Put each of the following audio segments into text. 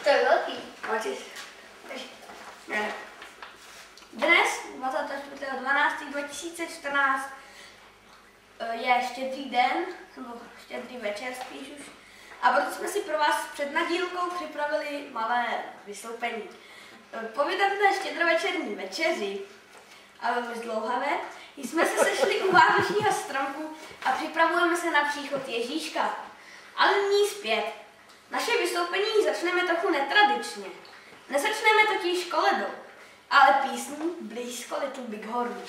To je velký. Ne. Dnes, 24.12.2014, je štědrý den, nebo štědrý večer spíš už. A proto jsme si pro vás před nadílkou připravili malé vystoupení. Po vydatné štědrovečerní večeři, a velmi zdlouhavé, jsme se sešli u vánočního stromku a připravujeme se na příchod Ježíška. Ale nyní zpět. Naše vystoupení začneme trochu netradičně. Nezačneme totiž koledou, ale písní blízko Little Big Hornu.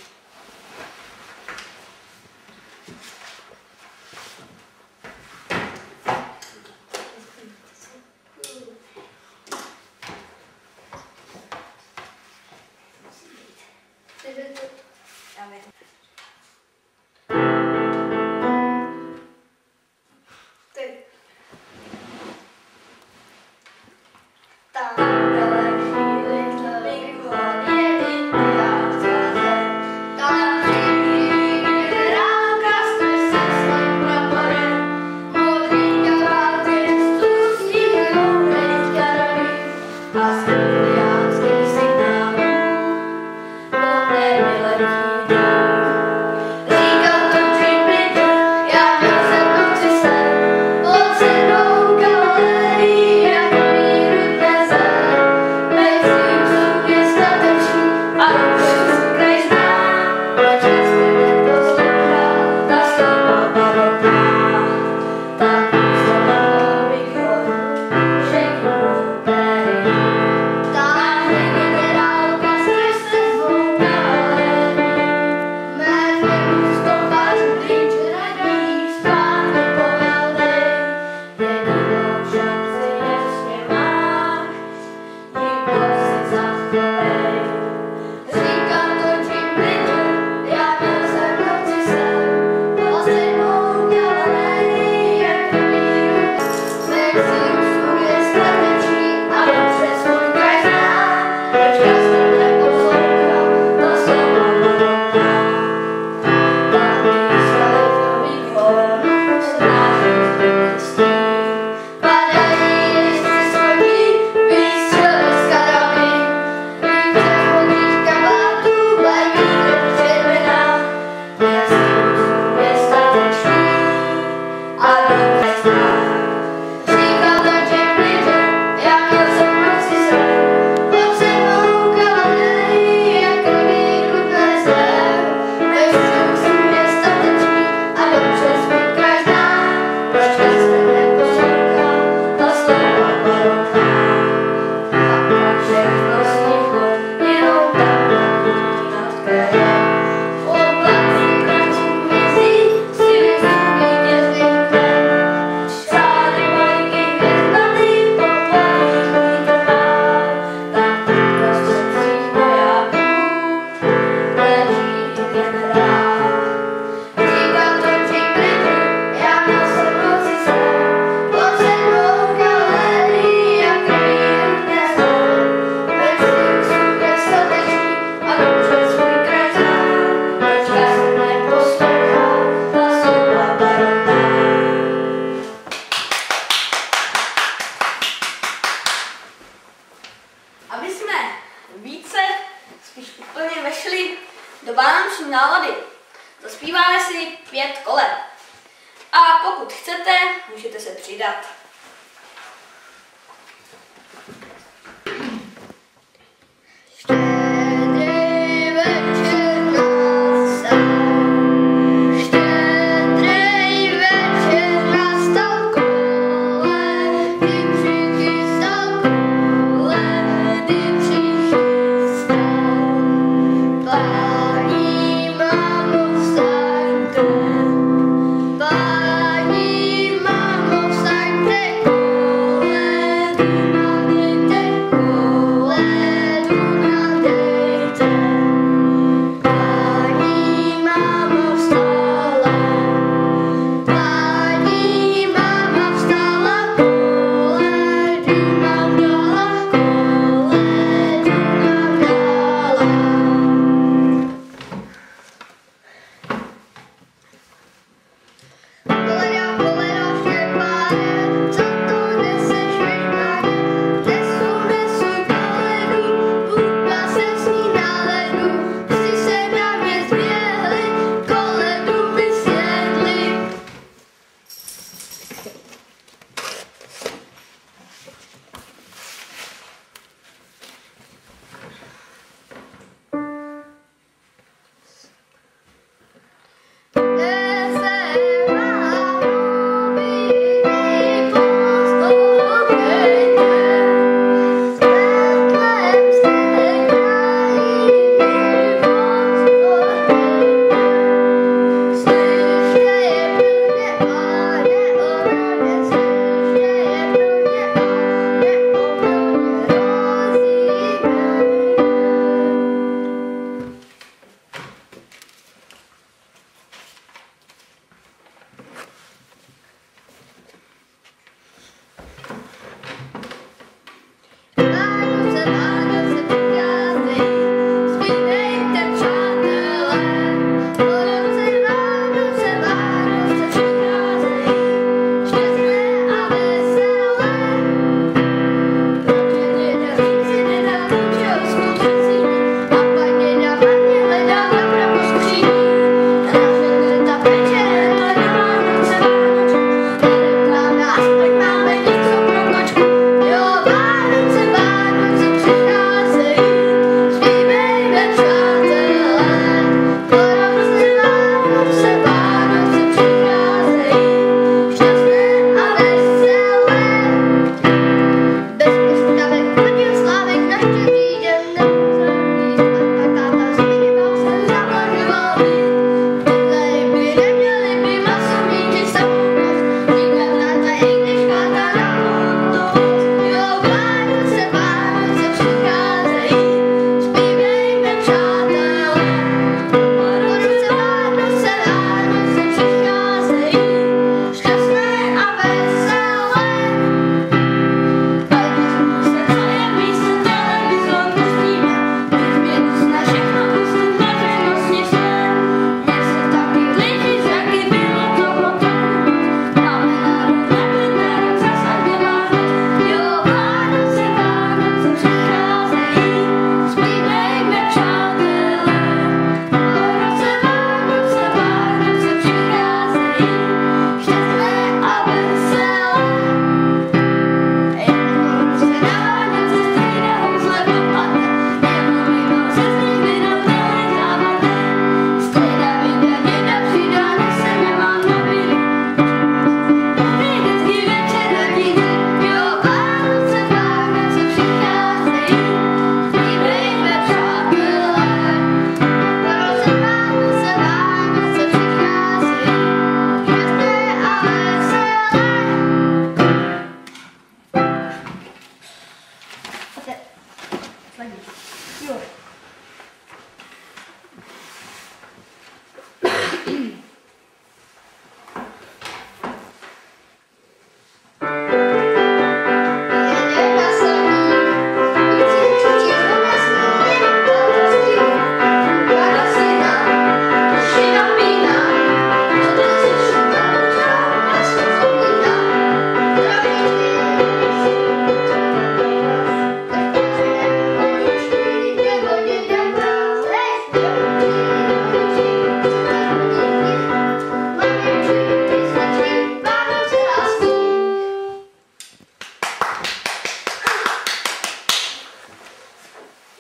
Aby jsme více, spíš úplně vešli do vánoční nálady, zaspíváme si 5 koled. A pokud chcete, můžete se přidat. Pani mamo, staňte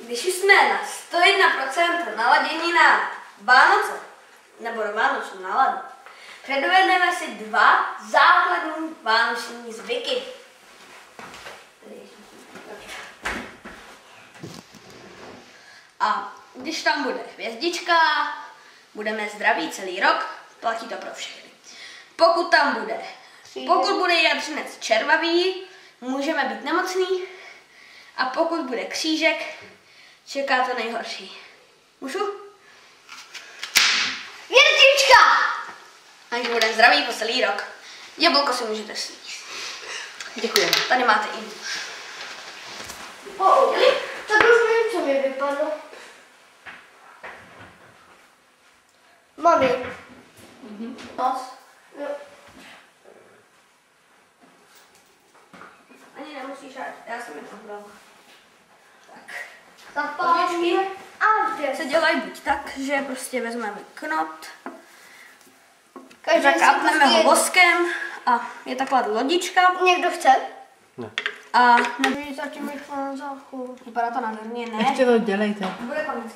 Když už jsme na 101% naladění na Vánoce, nebo na vánoční náladu, předvedeme si 2 základní vánoční zvyky. A když tam bude hvězdička, budeme zdraví celý rok, platí to pro všechny. Pokud bude jadřinec červavý, můžeme být nemocný. A pokud bude křížek, čeká to nejhorší. Můžu? Hvězdička! Takže bude zdravý po celý rok. Jablko si můžete sníst. Děkujeme. Tady máte i nůž. Tak už nevím, co mi vypadlo. Mami. Nos. Jo. Ani nemusíš, já jsem je nabrala. Tak. Zapálíme a Se hvězd. dělají buď tak, že prostě vezmeme knot, Každý zakápneme si ho jedno. voskem a je taková lodička. Někdo chce? A Zatím jich mám záchu. vypadá to nádherně, ne? Ještě to dělejte. Bude konec.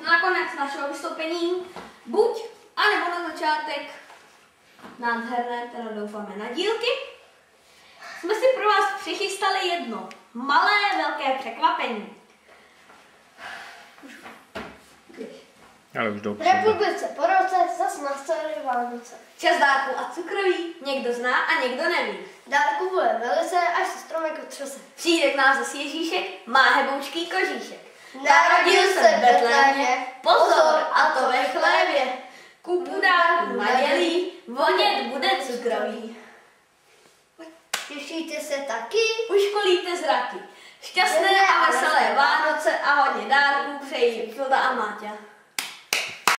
Nakonec našeho vystoupení, buď, anebo na začátek nádherné, teda doufáme na dílky, jsme si pro vás přichystali jedno malé, velké překvapení. Ale už jdou V republice po roce zas nastaly Vánoce. Čas dárků a cukroví někdo zná a někdo neví. Dárku bude velice, až se stromek otřese. Přijde k nás zase Ježíšek, má heboučký kožíšek. Narodil se v Betlémě, pozor, a to ve chlévě. Kupu dárků nadělí, vonět bude cukroví. Těšíte se taky? Uškolíte zraky. Šťastné a veselé Vánoce a hodně dárků přejí Filda a Máťa.